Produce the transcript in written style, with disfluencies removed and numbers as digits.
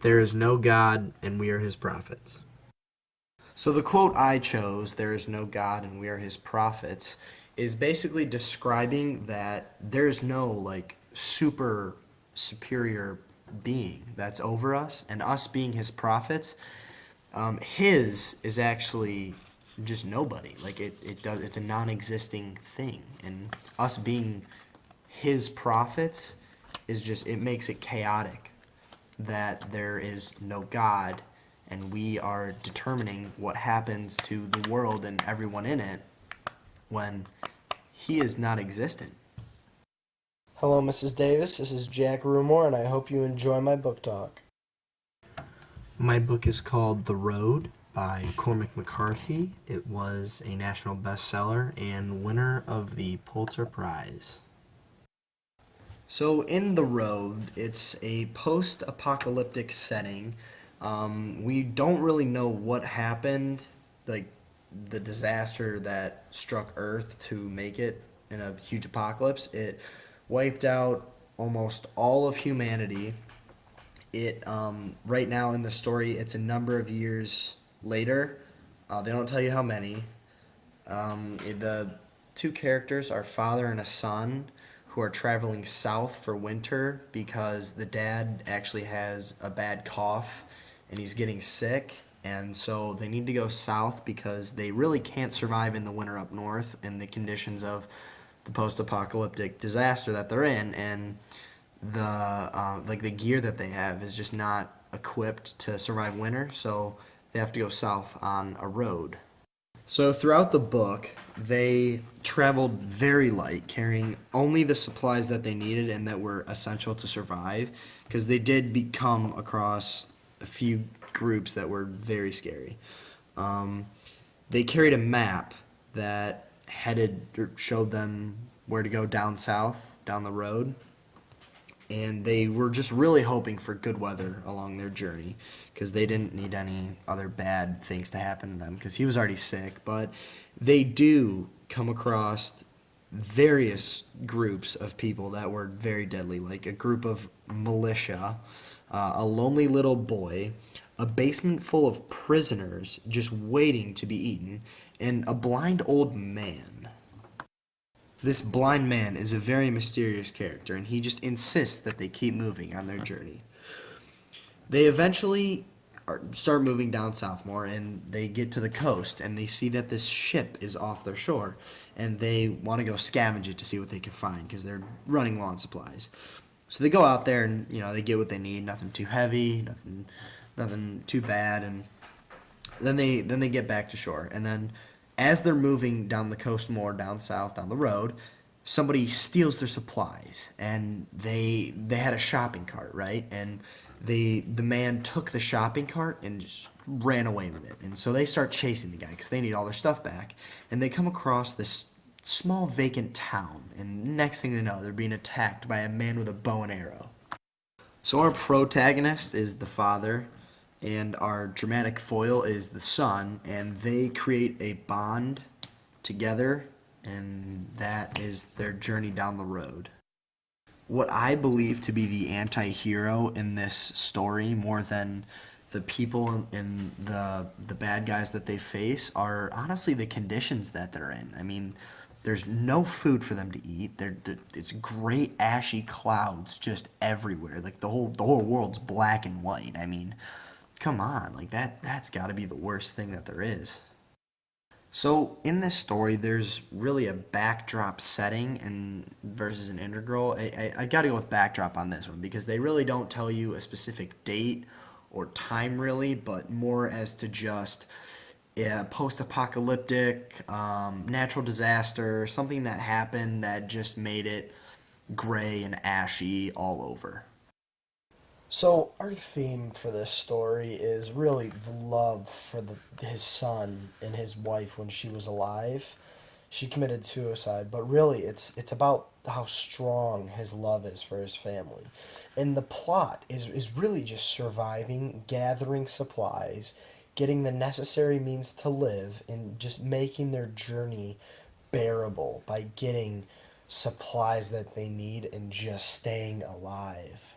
There is no God, and we are his prophets. So the quote I chose, "There is no God and we are his prophets," is basically describing that there's no like super superior being that's over us, and us being his prophets, his is actually just nobody. Like it's a non-existing thing, and us being his prophets is just, it makes it chaotic that there is no God, and we are determining what happens to the world and everyone in it when he is not existent. Hello, Mrs. Davis. This is Jack Rumohr, and I hope you enjoy my book talk. My book is called The Road by Cormac McCarthy. It was a national bestseller and winner of the Pulitzer Prize. So, in The Road, it's a post apocalyptic setting. We don't really know what happened, like the disaster that struck Earth to make it in a huge apocalypse. It wiped out almost all of humanity. Right now in the story, it's a number of years later. They don't tell you how many. The two characters are father and a son who are traveling south for winter because the dad actually has a bad cough and he's getting sick. And so they need to go south because they really can't survive in the winter up north in the conditions of the post-apocalyptic disaster that they're in. And the gear that they have is just not equipped to survive winter, so they have to go south on a road. So throughout the book, they traveled very light, carrying only the supplies that they needed and that were essential to survive, because they did come across a few groups that were very scary. Um, they carried a map that headed or showed them where to go down south, down the road, and they were just really hoping for good weather along their journey because they didn't need any other bad things to happen to them because he was already sick. But they do come across various groups of people that were very deadly, like a group of militia, a lonely little boy, a basement full of prisoners just waiting to be eaten, and a blind old man. This blind man is a very mysterious character, and he just insists that they keep moving on their journey. They eventually start moving down south more, and they get to the coast, and they see that this ship is off their shore, and they want to go scavenge it to see what they can find because they're running low on supplies. So they go out there, and they get what they need. Nothing too heavy, nothing too bad, and then they get back to shore, and then as they're moving down the coast more, down south, down the road, somebody steals their supplies, and they had a shopping cart, right? And the man took the shopping cart and just ran away with it. And so they start chasing the guy because they need all their stuff back. And they come across this small vacant town, and next thing they know, they're being attacked by a man with a bow and arrow. So our protagonist is the father, and our dramatic foil is the son, and they create a bond together, and that is their journey down the road. What I believe to be the anti-hero in this story, more than the people and the bad guys that they face, are honestly the conditions that they're in. I mean, there's no food for them to eat. It's gray, ashy clouds just everywhere. Like the whole world's black and white. I mean, come on, like that's got to be the worst thing that there is. So in this story, there's really a backdrop setting and versus an integral. I got to go with backdrop on this one because they really don't tell you a specific date or time really, but more as to just post-apocalyptic, natural disaster, something that happened that just made it gray and ashy all over. So, our theme for this story is really the love for his son and his wife when she was alive. She committed suicide, but really it's about how strong his love is for his family. And the plot is really just surviving, gathering supplies, getting the necessary means to live, and just making their journey bearable by getting supplies that they need and just staying alive.